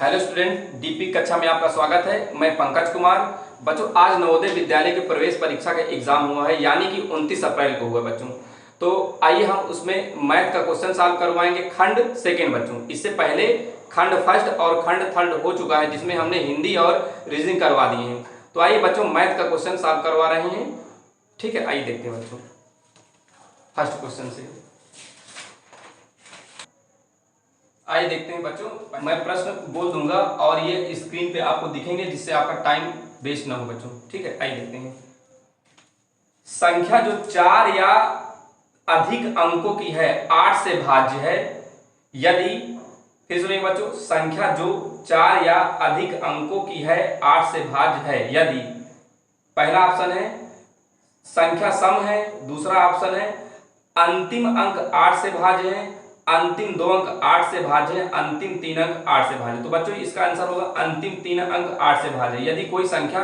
Hello student, DP कक्षा में आपका स्वागत है। मैं पंकज कुमार। बच्चों, आज नवोदय विद्यालय की प्रवेश परीक्षा का एग्जाम हुआ है, यानी कि 29 अप्रैल को हुआ बच्चों। तो आइए हम उसमें मैथ का क्वेश्चन सॉल्व करवाएंगे खंड सेकेंड बच्चों। इससे पहले खंड फर्स्ट और खंड थर्ड हो चुका है, जिसमें हमने हिंदी और रीजनिंग करवा दिए हैं। तो आइए बच्चों, मैथ का क्वेश्चन सॉल्व करवा रहे हैं। ठीक है, आइए देखते हैं बच्चों फर्स्ट क्वेश्चन से। आइए देखते हैं बच्चों, मैं प्रश्न बोल दूंगा और ये स्क्रीन पे आपको दिखेंगे, जिससे आपका टाइम वेस्ट ना हो बच्चों। ठीक है, आइए देखते हैं। संख्या जो 4 या अधिक अंकों की है 8 से भाज्य है यदि, फिर सुनिए बच्चों, संख्या जो 4 या अधिक अंकों की है 8 से भाज्य है यदि पहला ऑप्शन है संख्या सम है, दूसरा ऑप्शन है अंतिम अंक 8 से भाज्य है, अंतिम 2 अंक 8 से भाज्य है, अंतिम 3 अंक 8 से भाज्य। तो बच्चों इसका आंसर होगा अंतिम 3 अंक 8 से भाज्य। यदि कोई संख्या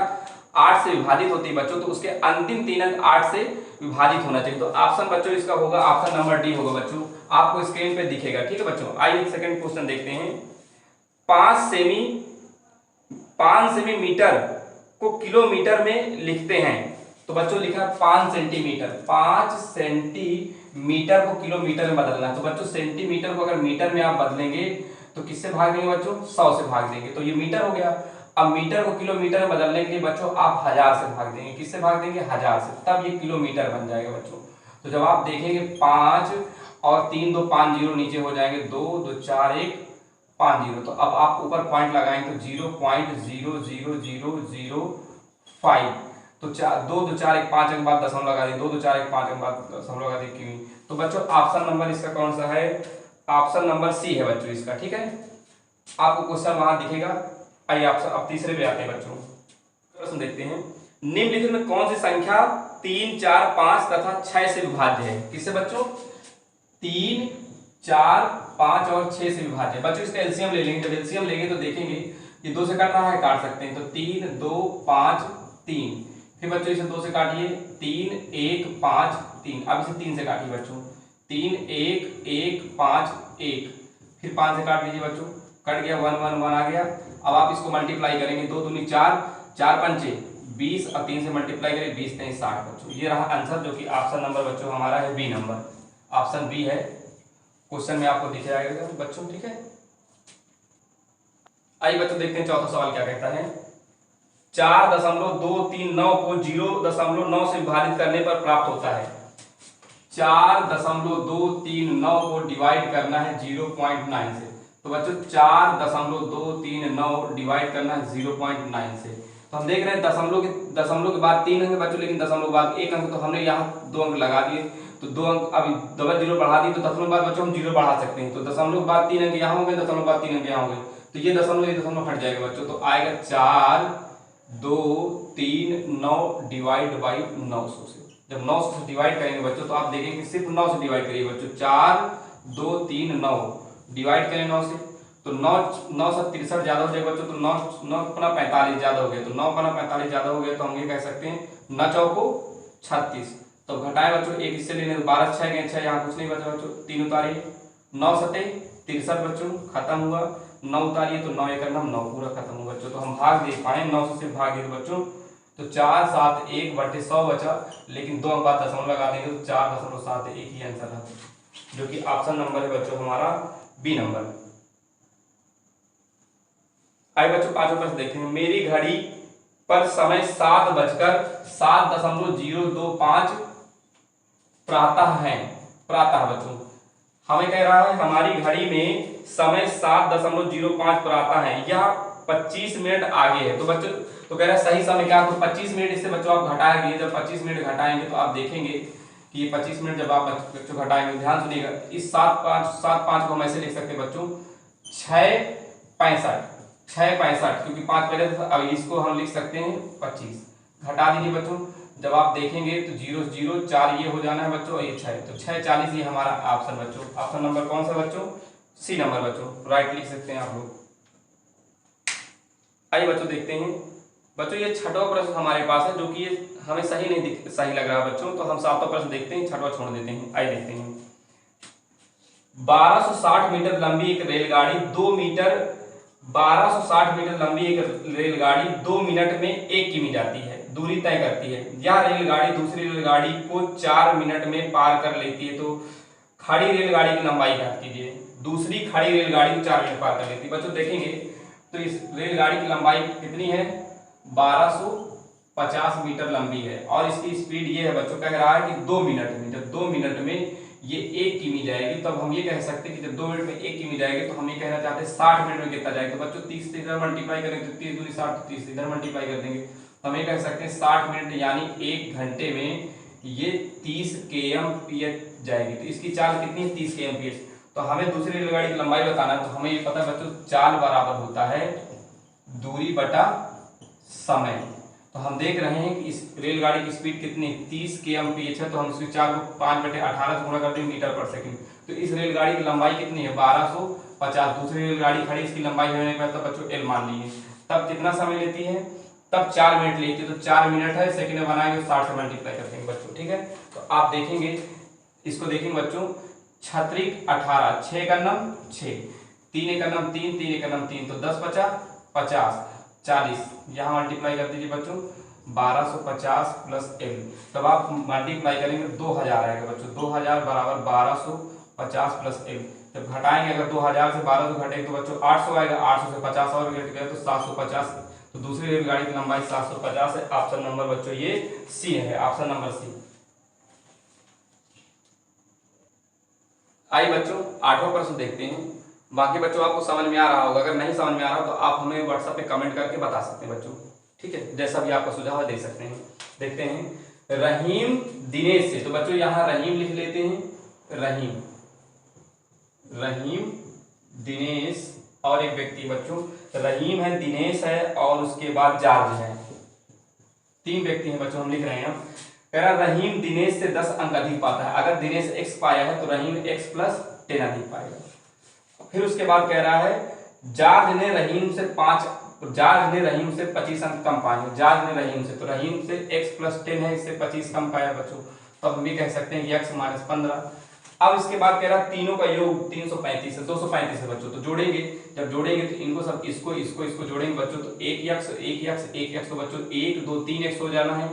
8 से विभाजित होती है बच्चों, तो उसके अंतिम 3 अंक 8 से विभाजित होना चाहिए। तो ऑप्शन बच्चों इसका होगा ऑप्शन नंबर डी होगा बच्चों, आपको स्क्रीन पे दिखेगा। ठीक है बच्चों, आइए सेकंड क्वेश्चन देखते हैं। 5 सेमी को किलोमीटर में लिखते हैं। तो बच्चों लिखा है 5 सेंटीमीटर। 5 सेंटीमीटर को किलोमीटर में बदलना है। तो बच्चों सेंटीमीटर को अगर मीटर में आप बदलेंगे तो किससे भाग देंगे बच्चों? 100 से भाग देंगे, तो ये मीटर हो गया। अब मीटर को किलोमीटर में बदलने के लिए बच्चों आप 1000 से भाग देंगे। किससे भाग देंगे? 1000 से, तब ये किलोमीटर बन जाएगा बच्चों। तो जब आप देखेंगे 5 और 3 2 5 जीरो नीचे हो जाएंगे, 2 2 4 1 5 जीरो। तो अब आप ऊपर पॉइंट लगाएंगे तो 0.00005। तो 2 2 4 1 5 अंक बाद दशमलव लगा दिए, 2 2 4 1 5 अंक बाद दशमलव लगा दिए। तो बच्चों ऑप्शन नंबर इसका कौन सा है? ऑप्शन नंबर सी है बच्चों इसका। ठीक है, आपको क्वेश्चन वहां दिखेगा। आइए ऑप्शन अब तीसरे पे आते हैं बच्चों। प्रश्न देखते हैं। निम्नलिखित में कौन सी संख्या 3 4 5 तथा 6 से विभाज्य है? किससे बच्चों? 3 4 5 और 6 से विभाज्य। बच्चों इसका एलसीएम ले लेंगे। जब एलसीएम लेंगे तो देखेंगे ये 2 से कट रहा है, काट सकते हैं। तो 3 2 5 3। फिर बच्चों इसे 2 से काटिए, 3 1 5 3। अब इसे 3 से काटिए बच्चों, 3 1 1 5 1। फिर 5 से काट लीजिए बच्चों, कट गया, 1 1 1 आ गया। अब आप इसको मल्टीप्लाई करेंगे, 2 दूनी 4 4 पंचे 20 और 3 से मल्टीप्लाई करें 20 3 60 बच्चों। ये रहा आंसर, जो कि ऑप्शन नंबर बच्चों हमारा है बी नंबर। ऑप्शन बी है, क्वेश्चन में आपको दिख जाएगा बच्चों। ठीक है, आइए बच्चों देखते हैं चौथा सवाल क्या कहता है। 4.239 को 0.9 से विभाजित करने पर प्राप्त होता है। 4.239 को डिवाइड करना है 0.9 से। तो बच्चों 4.239 डिवाइड करना है 0.9 से। तो हम देख रहे हैं दशमलव के बाद 3 अंक है बच्चों, लेकिन दशमलव के बाद 1 अंक। तो हमने यहाँ 2 अंक लगा दिए, तो 2 अंक अभी डबल जीरो बढ़ा दी, तो दशमलव के बाद बच्चों हम 0 बढ़ा सकते हैं। तो दशमलव के बाद 3 अंक यहाँ होंगे, दशमलव के बाद 3 अंक यहाँ होंगे, तो ये दशमलव हट जाएगा बच्चों। तो आएगा 4 2 3 9 डिवाइड बाई 900 से। जब 900 से डिवाइड करेंगे बच्चों तो आप देखेंगे सिर्फ 9 से डिवाइड करिए बच्चों। 4 2 3 9 डिवाइड करें 9 से, तो 9 से 63 ज्यादा हो जाएगा बच्चों। तो 9 अपना 45 ज्यादा हो गया। तो 9 अपना 45 ज्यादा हो गया, तो हम ये कह सकते हैं 9 चौको 36। तो घटाए बच्चों, एक इससे लेने 12 6 गए 6, यहाँ कुछ नहीं बचा बच्चों, 3 उतारिए, 9 सते 63 बच्चों, खत्म हुआ। 9 उतारिए तो 9 एक 9 पूरा खत्म हुआ बच्चों। तो हम भाग दे पाए, 9 से भाग दिए बच्चों, तो 4 7 1 बटे 100 बचा, लेकिन 2 अंक बाद दशमलव लगा देंगे तो 4.71 ही आंसर है, जो कि ऑप्शन नंबर है बच्चों हमारा बी नंबर। आइए बच्चों पांचवा प्रश्न देखते हैं। मेरी घड़ी पर समय 7:07.025 प्रातः बच्चों हमें कह रहा है हमारी घड़ी में समय 7.05 प्रातः है, यह 25 मिनट आगे है। तो बच्चों तो कह रहा है सही समय क्या? तो 25 मिनट। इससे बच्चों आप घटाएंगे, जब 25 मिनट घटाएंगे तो आप देखेंगे कि ये 25 मिनट जब आप बच्चों घटाएंगे, ध्यान सुनिएगा, इस 7 5 को हम ऐसे लिख सकते हैं बच्चों 6 65, क्योंकि 5 पहले था। अब इसको हम लिख सकते हैं 25। घटा दीजिए बच्चों, जब आप देखेंगे तो 0 0 4 ये हो जाना है बच्चों, ये 6, तो 6 40 ये हमारा ऑप्शन बच्चों। ऑप्शन नंबर कौन सा बच्चों? सी नंबर बच्चों, राइट लिख सकते हैं आप लोग। आइए बच्चों देखते हैं बच्चों, ये छठवां प्रश्न हमारे पास है, जो कि ये हमें सही लग रहा है बच्चों। तो हम सातवां प्रश्न देखते हैं, छठवां छोड़ देते हैं। आइए देखते हैं। 1260 मीटर लंबी एक रेलगाड़ी 2 मीटर 1260 मीटर लंबी एक रेलगाड़ी 2 मिनट में 1 किमी जाती है, दूरी तय करती है। यह रेलगाड़ी दूसरी रेलगाड़ी को 4 मिनट में पार कर लेती है। तो खड़ी रेलगाड़ी की लंबाई ज्ञात कीजिए। दूसरी खड़ी रेलगाड़ी को 4 मिनट पार कर लेती है। बच्चों देखेंगे तो इस रेलगाड़ी की लंबाई कितनी है, 1250 मीटर लंबी है और इसकी स्पीड ये है बच्चों, कह रहा है कि 2 मिनट में, जब 2 मिनट में ये 1 किमी जाएगी तब हम ये कह सकते हैं कि जब 2 मिनट में 1 किमी जाएगी तो हम ये कहना चाहते हैं 60 मिनट में कितना जाएगा। तो बच्चों 30 से इधर मल्टीप्लाई करेंगे तो 30 दूनी 60, 30 इधर मल्टीप्लाई कर देंगे तो हम ये कह सकते हैं 60 मिनट यानी 1 घंटे में ये 30 kmph जाएगी। तो इसकी चाल कितनी है, 30 kmph। तो हमें दूसरी रेलगाड़ी की लंबाई बताना है, तो हमें ये पता है बच्चों चाल बराबर होता है दूरी बटा समय। तो हम देख रहे हैं कि इस रेलगाड़ी की स्पीड कितनी 30 kmph है, तो हम इसकी चाल को 5/18 से गुणा कर देंगे मीटर पर सेकंड। तो इस रेलगाड़ी की लंबाई कितनी है 1250। दूसरी रेलगाड़ी खड़ी, इसकी लंबाई होने पर तो बच्चों एल मान लीजिए। तब कितना समय लेती है, तब 4 मिनट लेती है। तो 4 मिनट है, सेकंड में बनाएंगे 60 से मल्टीप्लाई कर देंगे बच्चों, ठीक है। तो आप देखेंगे इसको, देखेंगे बच्चों 6 18, 6 का नम 6, 3 का नम 3, 3 का नम 3, तो 10 बचा 50, 40 यहाँ मल्टीप्लाई कर दीजिए बच्चों 1250 प्लस एल। तब आप मल्टीप्लाई करेंगे 2000 आएगा बच्चों, 2000 बराबर 1250 प्लस एल। जब घटाएंगे अगर 2000 से 1200 घटेंगे तो बच्चों 800 आएगा, 800 से 50 और घट गया तो 750। तो दूसरी रेलगाड़ी की लंबाई 750 है। ऑप्शन नंबर बच्चों ये सी है, ऑप्शन नंबर सी। आइए बच्चों 8वां प्रश्न देखते हैं। बाकी बच्चों आपको समझ में आ रहा होगा, अगर नहीं समझ में आ रहा हो तो आप हमें व्हाट्सएप पे कमेंट करके बता सकते हैं बच्चों, ठीक है, जैसा भी आपका सुझाव दे सकते हैं। देखते हैं रहीम दिनेश से, तो बच्चों यहाँ रहीम लिख लेते हैं, रहीम, रहीम दिनेश और एक व्यक्ति बच्चों, रहीम है, दिनेश है और उसके बाद जॉर्ज है, 3 व्यक्ति हैं बच्चों, हम लिख रहे हैं। कह रहा रहीम दिनेश से 10 अंक अधिक पाता है। अगर दिनेश x पाया है तो रहीम x प्लस 10 अधिक पाएगा। फिर उसके बाद कह रहा है जॉर्ज ने रहीम से 25 अंक कम पाए। जॉर्ज ने रहीम से, तो रहीम से x प्लस 10 है, इससे 25 कम पाया बच्चों, तो हम भी कह सकते हैं x माइनस 15। अब इसके बाद कह रहा है तीनों का योग 335 है, 235 है बच्चों। तो जोड़ेंगे, जब जोड़ेंगे तो इनको सब इसको जोड़ेंगे बच्चों, तो 1x तो बच्चों 1 2 3x हो जाना है,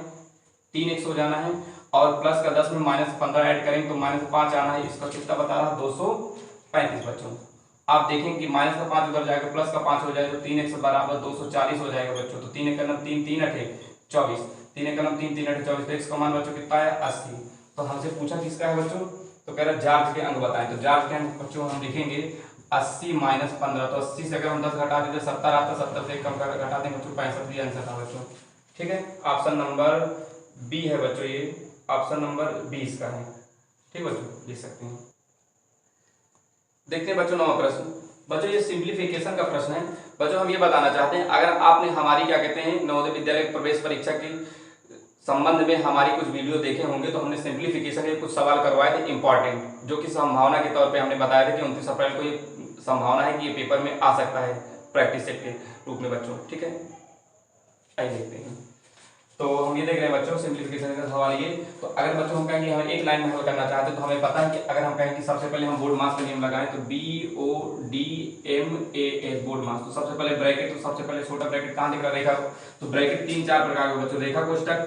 3x हो जाना है और प्लस का 10 में माइनस 15 ऐड करेंगे तो माइनस 5 आना है। इसका कितना बता रहा है 235 बच्चों। आप देखेंगे कि माइनस का 5 उधर जाएगा, प्लस का 5 हो जाएगा, तो 3x बराबर 240 हो जाएगा बच्चों। तो 3 का नम 3 3 8 24, 3 का नम 3 3 8 24, तो x का मान बच्चों कितना है 80। तो हमसे पूछा किसका है बच्चों, तो कह रहा जॉर्ज के अंक बताएं। तो जॉर्ज के अंक बच्चों हम लिखेंगे 80 माइनस 15, तो 80 से अगर हम 10 घटा देते 70 आता, 70 से कम कर घटा देंगे बच्चों 65 भी आंसर था बच्चों, ठीक है। ऑप्शन नंबर बी है बच्चों, ये ऑप्शन नंबर 20 का है, ठीक बच्चों, लिख सकते हैं। देखते हैं बच्चों 9वां प्रश्न। बच्चों ये सिंप्लीफिकेशन का प्रश्न है बच्चों। हम ये बताना चाहते हैं, अगर आपने हमारी क्या कहते हैं नवोदय विद्यालय प्रवेश परीक्षा के संबंध में हमारी कुछ वीडियो देखे होंगे, तो हमने सिंप्लीफिकेशन के कुछ सवाल करवाए थे इंपॉर्टेंट, जो कि संभावना के तौर पे हमने बताया था कि 29 अप्रैल को ये संभावना है कि ये पेपर में आ सकता है प्रैक्टिस सेट के रूप में बच्चों, ठीक है। आइए देखते हैं। तो हम ये देख रहे हैं बच्चों सिंप्लीफिकेशन का सवाल ये। तो अगर बच्चों हम कहेंगे हम एक लाइन में हल करना चाहते हैं, तो हमें पता है कि अगर हम कहें कि सबसे पहले हम बोर्ड मास का नियम लगाएं, तो BODMAS बोर्ड मास। तो सबसे पहले ब्रैकेट, तो सबसे पहले छोटा ब्रैकेट कहाँ दिख रहा है रेखा, तो ब्रैकेट 3-4 प्रकार के बच्चों, रेखा कोष्टक,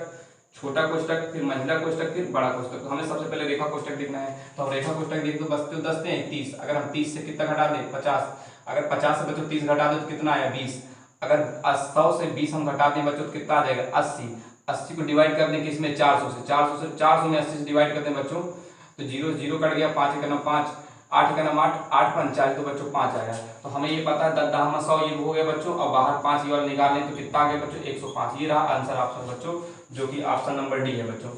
छोटा कोष्टक, फिर महिला कोष्टक, फिर बड़ा कोष्टक। तो हमें सबसे पहले रेखा कोष्टक देखना है। तो हम रेखा कोष्टक देखें तो बचते 10 हैं 30। अगर हम 30 से कितना घटा दें 50, अगर 50 से बच्चों 30 घटा दें तो कितना आया 20। अगर 100 से 20 हम घटा दें बच्चों तो कितना आ जाएगा 80। 80 को डिवाइड कर दें किसमें 400 से, 400 में 80 से डिवाइड कर दें बच्चों तो 0 0 कट गया, 5 का नाम 5, 8 का नाम 8, 8 45 तो बच्चों 5 आया। तो हमें ये पता है 10 100 ये हो गया बच्चों, और बाहर 5 ये वाला निकाल लें तो कितना आ गया बच्चों 105। ये रहा आंसर ऑप्शन बच्चों, जो कि ऑप्शन नंबर डी है बच्चों।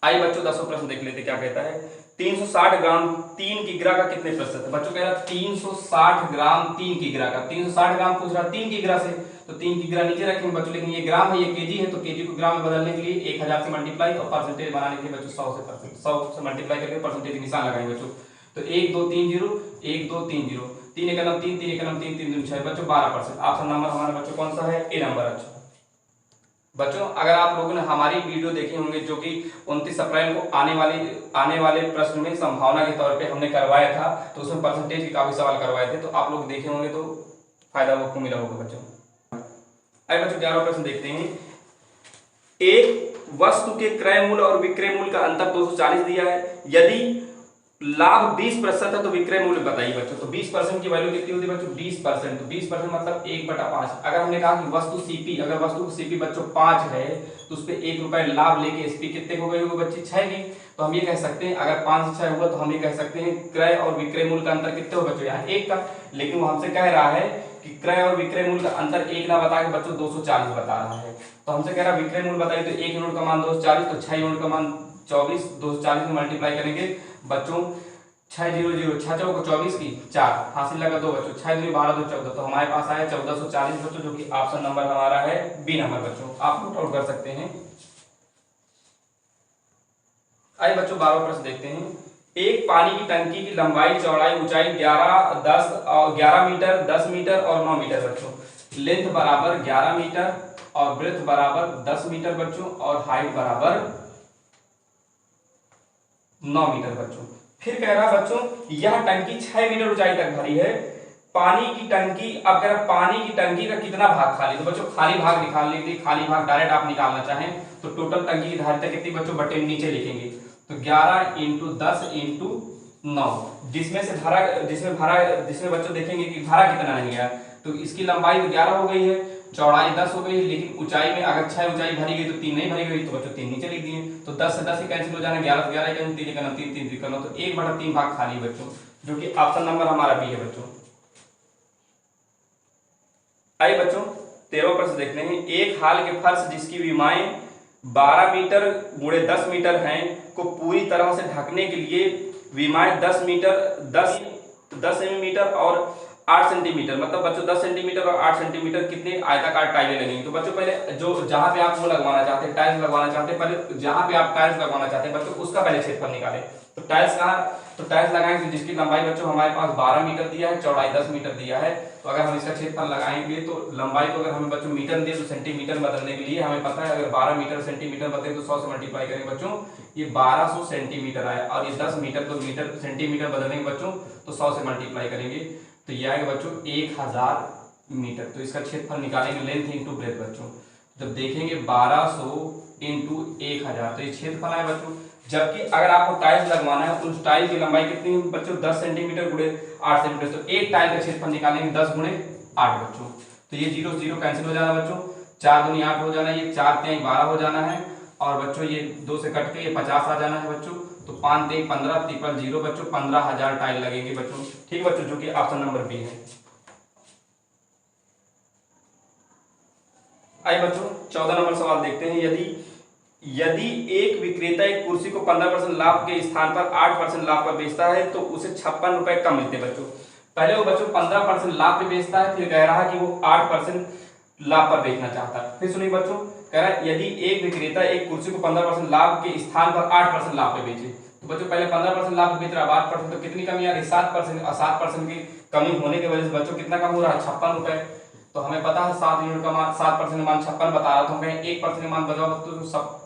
आइए बच्चों 10वां प्रश्न देख लेते क्या कहता है। 360 ग्राम 3 किग्रा का कितने प्रतिशत है बच्चों, कह रहा 360 ग्राम 3 किग्रा का, 360 ग्राम पूछ रहा 3 किग्रा से, तो 3 किग्रा नीचे रखेंगे बच्चों, लेकिन ये ग्राम है ये केजी है, तो केजी को ग्राम में बदलने के लिए 1000 से मल्टीप्लाई और परसेंटेज बनाने के लिए बच्चों 100 से मल्टीप्लाई करके परसेंटेज निशान लगाएंगे बच्चों। तो 1 2 3 0 1 2 3 0, 3 एक नंबर 3 3 एक नंबर 3 3 2 6 बच्चों 12%। ऑप्शन नंबर हमारा बच्चों कौन सा है, ए नंबर। अच्छा बच्चों अगर आप लोगों ने हमारी वीडियो देखे होंगे जो कि 29 अप्रैल को आने वाले प्रश्न में संभावना के तौर पे हमने करवाया था, तो उसमें परसेंटेज के काफी सवाल करवाए थे, तो आप लोग देखे होंगे तो फायदा आपको मिला होगा बच्चों। आइए बच्चों 11वां प्रश्न देखते हैं। एक वस्तु के क्रय मूल्य और विक्रय मूल्य का अंतर 240 दिया है। यदि लाभ 20% है तो विक्रय मूल्य बताइए बच्चों। तो 20% की वैल्यू कितनी होती है बच्चों? 20%। तो 20% मतलब 1/5। अगर हमने कहा कि वस्तु सीपी, अगर वस्तु की सीपी बच्चों 5 है तो उस पर 1 रुपए लाभ लेके एसपी कितने हो गई होगी बच्ची? 6 की। तो हम ये कह सकते हैं अगर 5 से 6 हुआ तो हम ये कह सकते हैं क्रय और विक्रय मूल्य का अंतर कितने हो बच्चों? यहाँ 1 का। लेकिन वो हमसे कह रहा है कि क्रय और विक्रय मूल्य का अंतर 1 ना बता के बच्चों 240 बता रहा है। तो हमसे कह रहा है विक्रय मूल्य बताइए, तो 1 यूनिट का मान 240, तो 6 यूनिट का मान 24, 240 में मल्टीप्लाई करेंगे बच्चों 6 0 0 6 चौको 24 की 4 हासिल लगा 2 बच्चों 6 2 12 2 14, तो हमारे पास आया 1440 बच्चों, जो कि ऑप्शन नंबर हमारा है बी नंबर बच्चों। आप नोट आउट कर सकते हैं। आइए बच्चों 12वां प्रश्न देखते हैं। एक पानी की टंकी की लंबाई चौड़ाई ऊंचाई 11 मीटर, 10 मीटर और 9 मीटर बच्चों। लेंथ बराबर 11 मीटर और ब्रेथ बराबर 10 मीटर बच्चों और हाइट बराबर 9 मीटर बच्चों। फिर कह रहा बच्चों यह टंकी 6 मीटर ऊंचाई तक भरी है। पानी की टंकी, अब कह रहा पानी की टंकी का कितना भाग खाली? तो बच्चों खाली भाग निकालने के लिए खाली भाग डायरेक्ट आप निकालना चाहें तो टोटल टंकी की धारिता कितनी बच्चों? बटे नीचे लिखेंगे तो 11 × 10 × 9, जिसमें बच्चों देखेंगे कि भरा कितना नहीं गया। तो इसकी लंबाई तो 11 हो गई है, चौड़ाई 10 हो गई है, लेकिन ऊंचाई में अगर 6 ऊंचाई भरी गई तो 3 नहीं भरी गई, तो बच्चों 3 नीचे लिख दिए। तो 10 से 10 ही कैंसिल हो जाना, 11 से 11 कैंसिल, 3 करना 3 3 करना, तो 1/3 भाग खाली बच्चों, जो कि ऑप्शन नंबर हमारा बी है बच्चों। आइए बच्चों 13वां प्रश्न देखते हैं। एक हाल के फर्श जिसकी विमाएं 12 मीटर गुणे 10 मीटर हैं को पूरी तरह से ढकने के लिए विमाएं 10 सेंटीमीटर और 8 सेंटीमीटर, मतलब बच्चों 10 सेंटीमीटर और 8 सेंटीमीटर कितने आयताकार टाइलें लगेंगी। तो बच्चों पहले जो जहां पे आप वो लगवाना चाहते हैं, टाइल्स लगवाना चाहते हैं, पहले जहां पे आप टाइल्स लगवाना चाहते हैं बच्चों उसका पहले क्षेत्रफल निकालें। तो टाइल्स कहाँ? तो टाइल्स लगाएंगे जिसकी लंबाई बच्चों हमारे पास 12 मीटर दिया है, चौड़ाई 10 मीटर दिया है। तो अगर हम इसका क्षेत्रफल लगाएंगे तो लंबाई को अगर हमें बच्चों मीटर दिए तो सेंटीमीटर बदलने के लिए हमें पता है अगर 12 मीटर सेंटीमीटर बदले तो 100 से मल्टीप्लाई करेंगे बच्चों, ये 1200 सेंटीमीटर आया। और ये 10 मीटर तो मीटर सेंटीमीटर बदलेंगे बच्चों तो 100 से मल्टीप्लाई करेंगे तो ये आएगा बच्चों 1000 मीटर। तो इसका क्षेत्रफल निकालेंगे लेंथ इंटू ब्रेथ बच्चों। जब देखेंगे 1200 इंटू 1000 तो ये क्षेत्रफल आया बच्चों। जबकि अगर आपको टाइल्स लगवाना है तो उस टाइल की लंबाई कितनी है बच्चों? 10 सेंटीमीटर गुणे 8 सेंटीमीटर, तो एक टाइल का क्षेत्रफल निकालेंगे 10 गुणे 8 बच्चों। तो ये 0 0 कैंसिल हो जाना बच्चों, 4 दूनी 8 हो जाना, ये 4 3 12 हो जाना है, और बच्चों ये 2 से कट के ये 50 आ जाना है बच्चों। तो 5 3 15 ट्रिपल 0 बच्चों 15,000 टाइल लगेंगे बच्चों। ठीक बच्चों, जो कि ऑप्शन नंबर बी है। आइए बच्चों 14 नंबर सवाल देखते हैं। यदि एक विक्रेता एक कुर्सी को 15% लाभ के स्थान पर 8% लाभ पर बेचता है तो उसे 56 रुपए कम मिलते बच्चों। पहले वो बच्चों 15% लाभ पे बेचता है, फिर कह रहा है कि वो 8% लाभ पर बेचना चाहता है। फिर सुनिए बच्चों, कह रहा है यदि एक विक्रेता एक कुर्सी को 15% लाभ के स्थान पर 8% लाभ पे बेचे, तो बच्चों पहले 15% लाभ पे बेच रहा है, 8%, तो कितनी कमी आ रही? 7%। और 7% की कमी होने की वजह से बच्चों कितना कम हो रहा है? 56 रुपए। तो हमें पता है 7 यूनिट का मान 7% का मान 56 बता रहा, तो हम कहें 1% का मान बताओ तो सब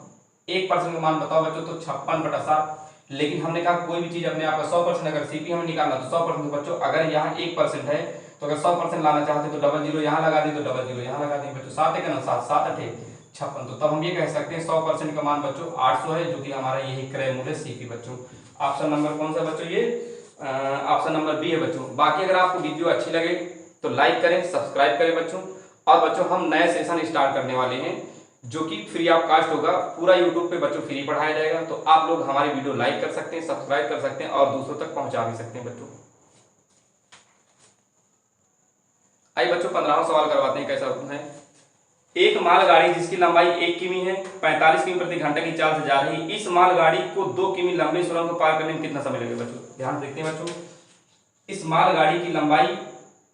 1% का मान बताओ बच्चों, तो 56/7। लेकिन हमने कहा कोई भी चीज अपने आप का 100% अगर सीपी हमें निकालना तो 100%। तो बच्चों अगर यहाँ 1% है तो अगर 100% लाना चाहते तो डबल जीरो यहाँ लगा दी, तो डबल जीरो यहाँ लगा दी बच्चों। 7 है ना 7 7 8 56। तो तब हम ये कह सकते हैं 100% का मान बच्चों 800 है, जो कि हमारा यही क्रय मूल्य सीपी बच्चों। ऑप्शन नंबर कौन सा बच्चों? ये ऑप्शन नंबर बी है बच्चों। बाकी अगर आपको वीडियो अच्छी लगे तो लाइक करें, सब्सक्राइब करें बच्चों। और बच्चों हम नए सेशन स्टार्ट करने वाले हैं जो कि फ्री ऑफ कास्ट होगा, पूरा यूट्यूब पे बच्चों फ्री पढ़ाया जाएगा। तो आप लोग हमारी वीडियो लाइक कर सकते हैं, सब्सक्राइब कर सकते हैं और दूसरों तक पहुंचा भी सकते हैं बच्चों। आइए बच्चों 15वां सवाल करवाते हैं, कैसा होता है। एक मालगाड़ी जिसकी लंबाई 1 किमी है 45 किमी प्रति घंटे की चाल से जा रही है, इस मालगाड़ी को 2 किमी लंबी सुरंग को पार करने में कितना समय लगेगा बच्चों? ध्यान देखते हैं बच्चों, इस मालगाड़ी की लंबाई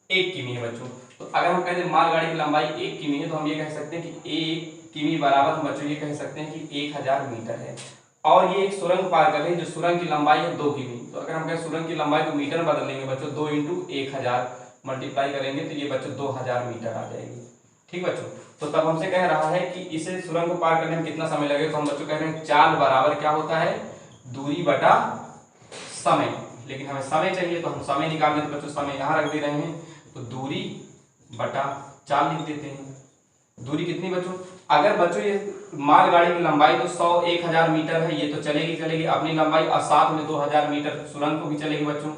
1 किमी है बच्चों। तो अगर हम कहते हैं मालगाड़ी की लंबाई 1 किमी है तो हम ये कह सकते हैं कि 1 किमी बराबर हम बच्चों ये कह सकते हैं कि 1000 मीटर है। और ये एक सुरंग पार कर रही है जो सुरंग की लंबाई है 2 किमी। तो अगर हम कहें सुरंग की लंबाई को मीटर बदल लेंगे बच्चों, 2 × 1000 मल्टीप्लाई करेंगे तो ये बच्चों 2000 मीटर आ जाएगी। ठीक बच्चों। तो तब हमसे कह रहा है कि इसे सुरंग को पार करने में कितना समय लगेगा, तो हम बच्चों कह रहे हैं चाल बराबर क्या होता है, दूरी बटा समय। लेकिन हमें समय चाहिए तो हम समय निकालने, तो बच्चों समय यहाँ रख दे रहे हैं, तो दूरी बटा चाल लिख देते हैं। दूरी कितनी बच्चों, अगर बच्चों ये मालगाड़ी की लंबाई तो 100 1000 मीटर है, ये तो चलेगी अपनी लंबाई, और साथ में 2000 मीटर सुरंग को भी चलेगी बच्चों,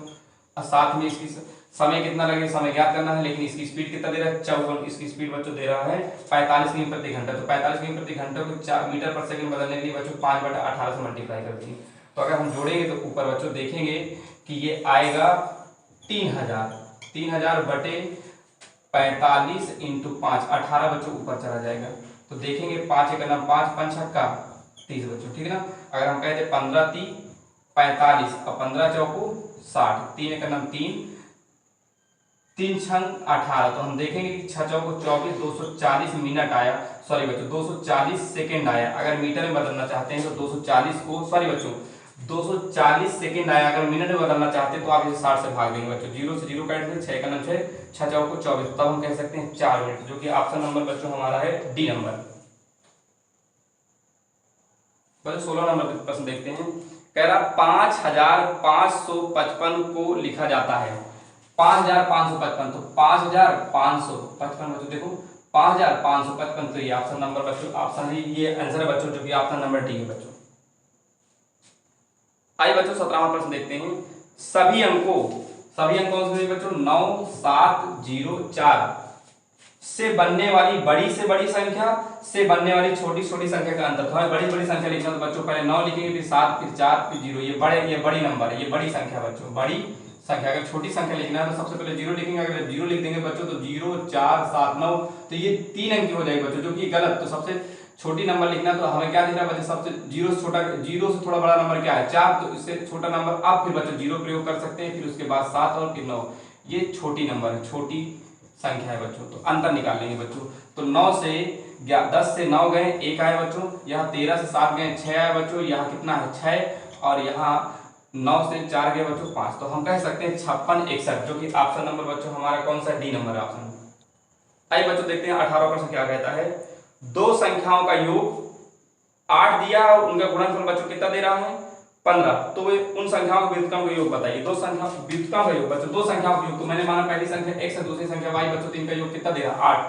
और साथ में इसकी समय कितना लगेगा, समय ज्ञात करना है। लेकिन इसकी स्पीड कितना दे रहा है, 54, इसकी स्पीड बच्चों दे रहा है 45 किमी प्रति घंटा। तो 45 किमी प्रति घंटे को 4 मीटर पर सेकंड बदलने के लिए बच्चों 5/18 से मल्टीप्लाई कर दिए। तो अगर हम जोड़ेंगे तो ऊपर बच्चों देखेंगे कि ये आएगा 3000 बटे 45 इंटू 5, 18 बच्चों ऊपर चला जाएगा। तो देखेंगे 5 एक नाम 5 5 छक्का 30 बच्चों, ठीक है ना। अगर हम कहते 15 3 45 और 15 चौको 60, 3 एक नाम 3 3 छंग 18, तो हम देखेंगे कि 6 चौको 24, 240 मिनट आया, सॉरी बच्चों 240 सेकेंड आया। अगर मीटर में बदलना चाहते हैं तो 240 को, सॉरी बच्चों 240 सेकेंड आया। अगर मिनट में बदलना चाहते हैं तो आप इसे 60 से भाग देंगे बच्चों, 0 से 0 काट देंगे, 6 का 6 6 चौको 24, तब हम कह सकते हैं 4 मिनट, जो कि ऑप्शन नंबर बच्चों हमारा है डी नंबर। बच्चों 16 नंबर प्रश्न देखते हैं। कह रहा 5555 को लिखा जाता है 5555, तो 5555 बच्चों देखो 5555, तो ये ऑप्शन नंबर बच्चों, ऑप्शन है ये आंसर है बच्चों, जो कि ऑप्शन नंबर डी है बच्चों। आइए बच्चों 17वां प्रश्न देखते हैं। सभी अंकों से बच्चों 9704 से बनने वाली बड़ी से बड़ी संख्या से बनने वाली छोटी छोटी संख्या का अंतर। तो हमें बड़ी बड़ी संख्या लिखना, तो बच्चों पहले 9 लिखेंगे, फिर 7, फिर 4, फिर 0। ये बड़ी नंबर है, ये बड़ी संख्या बच्चों, बड़ी संख्या। अगर छोटी संख्या लिखना है तो सबसे पहले 0 लिखेंगे। अगर 0 लिख देंगे बच्चों तो 0 4 7 9, तो ये 3 अंक की हो जाएगी बच्चों, जो कि गलत। तो सबसे छोटी नंबर लिखना, तो हमें क्या देना बच्चों, सबसे 0 से छोटा, 0 से थोड़ा बड़ा नंबर क्या है 4, तो इससे छोटा नंबर आप फिर बच्चों 0 प्रयोग कर सकते हैं, फिर उसके बाद 7 और फिर 9। ये छोटी नंबर है, छोटी संख्या है बच्चों। तो अंतर निकाल लेंगे बच्चों, तो 9 से 10 से 9 गए 1 आए बच्चों, यहाँ 13 से 7 गए 6 आए बच्चों, यहाँ कितना है 6, और यहाँ 9 से 4 गए बच्चों 5। तो हम कह सकते हैं 56 61, जो कि ऑप्शन नंबर बच्चों हमारा कौन सा, डी नंबर ऑप्शन। आइए बच्चों देखते हैं 18वां प्रश्न क्या कहता है। दो संख्याओं का योग 8 दिया और उनका गुणनफल बच्चों कितना दे रहा है 15, तो वे उन संख्याओं के व्युत्क्रम का योग बताइए। दो संख्या व्युत्क्रम का योग बच्चों, दो संख्याओं का योग, तो मैंने माना पहली संख्या x है, दूसरी संख्या y बच्चों, तो इनका योग कितना दे रहा है 8,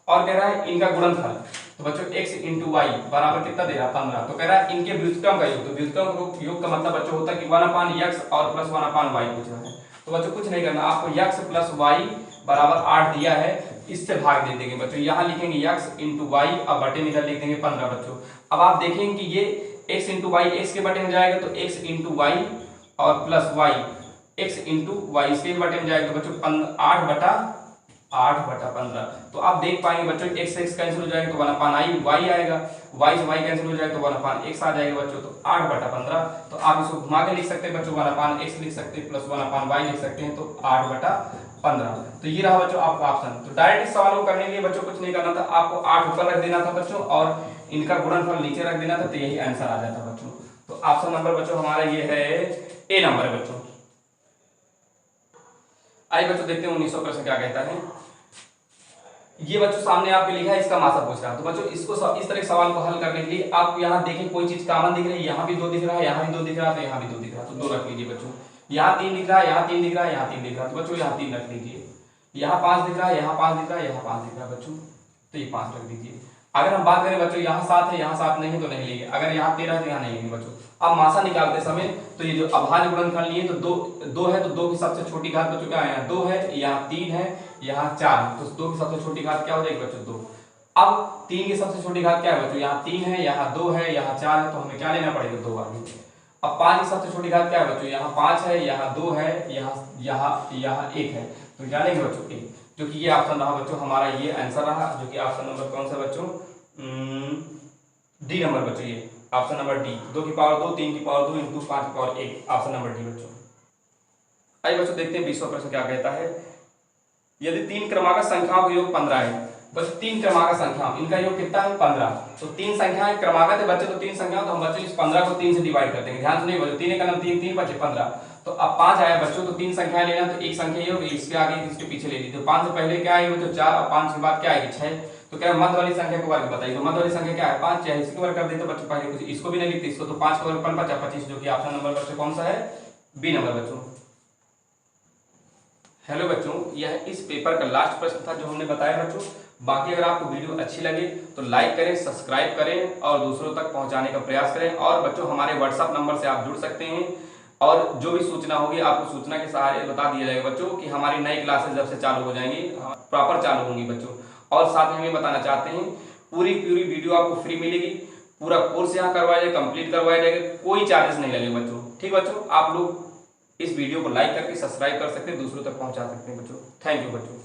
और कह रहा है इनका गुणनफल, तो बच्चों x इंटू वाई बराबर कितना दे रहा है 15। तो कह रहा है इनके व्युत्क्रम का योग, तो व्युत्क्रम योग का मतलब बच्चों होता है कि 1/x और प्लस 1/y पूछ रहा है। तो बच्चों कुछ नहीं करना, आपको x प्लस y बराबर 8 दिया है, इससे भाग दे देंगे बच्चों, यहाँ लिखेंगे x इंटू वाई और बटे में इधर लिख देंगे 15 बच्चों। अब आप देखेंगे कि ये x इंटू वाई एक्स के बटे में जाएगा, तो x इंटू वाई और plus y x into y इसके बटे में जाएगा, तो बच्चों 8/15। तो आप देख पाएंगे बच्चों x से x कैंसिल हो जाएगा, तो 1/i y आएगा, y से y कैंसिल हो जाएगा, तो 1/x आ जाएगा बच्चों, तो 8/15। तो आप इसको घुमा के लिख सकते हैं बच्चों, 1/x लिख सकते हैं प्लस 1/y लिख सकते हैं, तो 8/15। तो ये रहा बच्चों आपका ऑप्शन। तो डायरेक्ट इस सवाल को करने के लिए बच्चों कुछ नहीं करना था, आपको 8 ऊपर रख देना था बच्चों और इनका गुणनफल नीचे रख देना था, तो यही आंसर आ जाता बच्चों। तो ऑप्शन नंबर बच्चों हमारा ये है ए नंबर है बच्चों। आइए बच्चों देखते हैं 1900 प्रश्न क्या कहता है। ये बच्चों सामने आपके लिखा है, इसका मासा पूछ रहा है। तो बच्चों इसको इस तरह के सवाल को हल करने के लिए आप यहाँ देखें कोई चीज कॉमन दिख रही है, यहाँ भी 2 दिख रहा है, यहाँ भी 2 दिख रहा है, तो यहाँ भी 2 दिख रहा है, तो 2 रख लीजिए बच्चों। यहाँ 3 दिख रहा है, यहाँ 3 दिख रहा है, यहाँ 3 दिख रहा है, तो बच्चों यहाँ 3 रख लीजिए। यहाँ 5 दिख रहा है, यहाँ 5 दिख रहा है, यहाँ 5 दिख रहा है बच्चों, तो ये 5 रख दीजिए। अगर हम बात करें बच्चों यहाँ 7 है, यहाँ 7 नहीं है तो नहीं लेंगे, अगर यहाँ 13 है तो यहाँ नहीं लेंगे बच्चों। अब मासा निकालते समय तो ये जो अभाज्य गुणनफल लिए, तो 2 है, तो 2 की सबसे छोटी घात बच्चों क्या है, 2 है, यहाँ 3 है, यहाँ 4 है, तो 2 की सबसे छोटी घात क्या हो जाएगी बच्चों 2। अब 3 की सबसे छोटी घात क्या है बच्चों, यहाँ 3 है, यहाँ 2 है, यहाँ 4 है, तो हमें क्या लेना पड़ेगा 2 आगे। अब 5 की सबसे छोटी घात क्या है बच्चों, यहाँ 5 है, यहाँ 2 है, यहाँ 1 है, तो क्या लेंगे बच्चों 1, जो कि ये ऑप्शन रहा बच्चों हमारा, ये आंसर रहा, जो कि ऑप्शन नंबर कौन सा बच्चों, डी नंबर बच्चों, ये ऑप्शन नंबर डी। 2 की पावर 2, 3 की पावर 2 इंटू 5 की पावर 1, ऑप्शन नंबर डी बच्चों। आइए बच्चों देखते हैं 20वां प्रश्न क्या कहता है। यदि 3 क्रमागत संख्याओं का योग 15 है, बस 3 क्रमागत संख्या, इनका योग कितना है 15, तो 3 संख्याएं क्रमागत है बच्चे, तो 3 संख्या, तो हम बच्चों इस 15 को 3 से डिवाइड कर देंगे। ध्यान से नहीं बच्चों, 3 एक 3, 3 बचे 15, तो अब 5 आया बच्चों, तो 3 संख्याएं लेना, तो एक संख्या ये होगी, इसके आगे इसके पीछे ले लीजिए। तो 5 से पहले क्या आएगी बच्चों 4, और 5 के बाद क्या आएगी 6, तो क्या मध्य वाली संख्या को वर्ग बताइए। तो मध्य वाली संख्या क्या है 5, चाहे इसको वर्ग कर दे तो बच्चों पहले कुछ इसको भी नहीं लिखते इसको, तो 5 का वर्ग 5 25, जो कि ऑप्शन नंबर बच्चों कौन सा है, बी नंबर बच्चों। हेलो बच्चों, यह इस पेपर का लास्ट प्रश्न था जो हमने बताया बच्चों। बाकी अगर आपको वीडियो अच्छी लगे तो लाइक करें, सब्सक्राइब करें और दूसरों तक पहुंचाने का प्रयास करें। और बच्चों हमारे व्हाट्सएप नंबर से आप जुड़ सकते हैं और जो भी सूचना होगी आपको सूचना के सहारे बता दिया जाएगा बच्चों कि हमारी नई क्लासेस जब से चालू हो जाएंगी, प्रॉपर चालू होंगी बच्चों। और साथ में हमें बताना चाहते हैं पूरी वीडियो आपको फ्री मिलेगी, पूरा कोर्स यहाँ करवाया जाएगा, कंप्लीट करवाया जाएगा, कोई चार्जेस नहीं लगेगा बच्चों। ठीक बच्चों, आप लोग इस वीडियो को लाइक करके सब्सक्राइब कर सकते हैं, दूसरों तक पहुंचा सकते हैं बच्चों। थैंक यू बच्चों।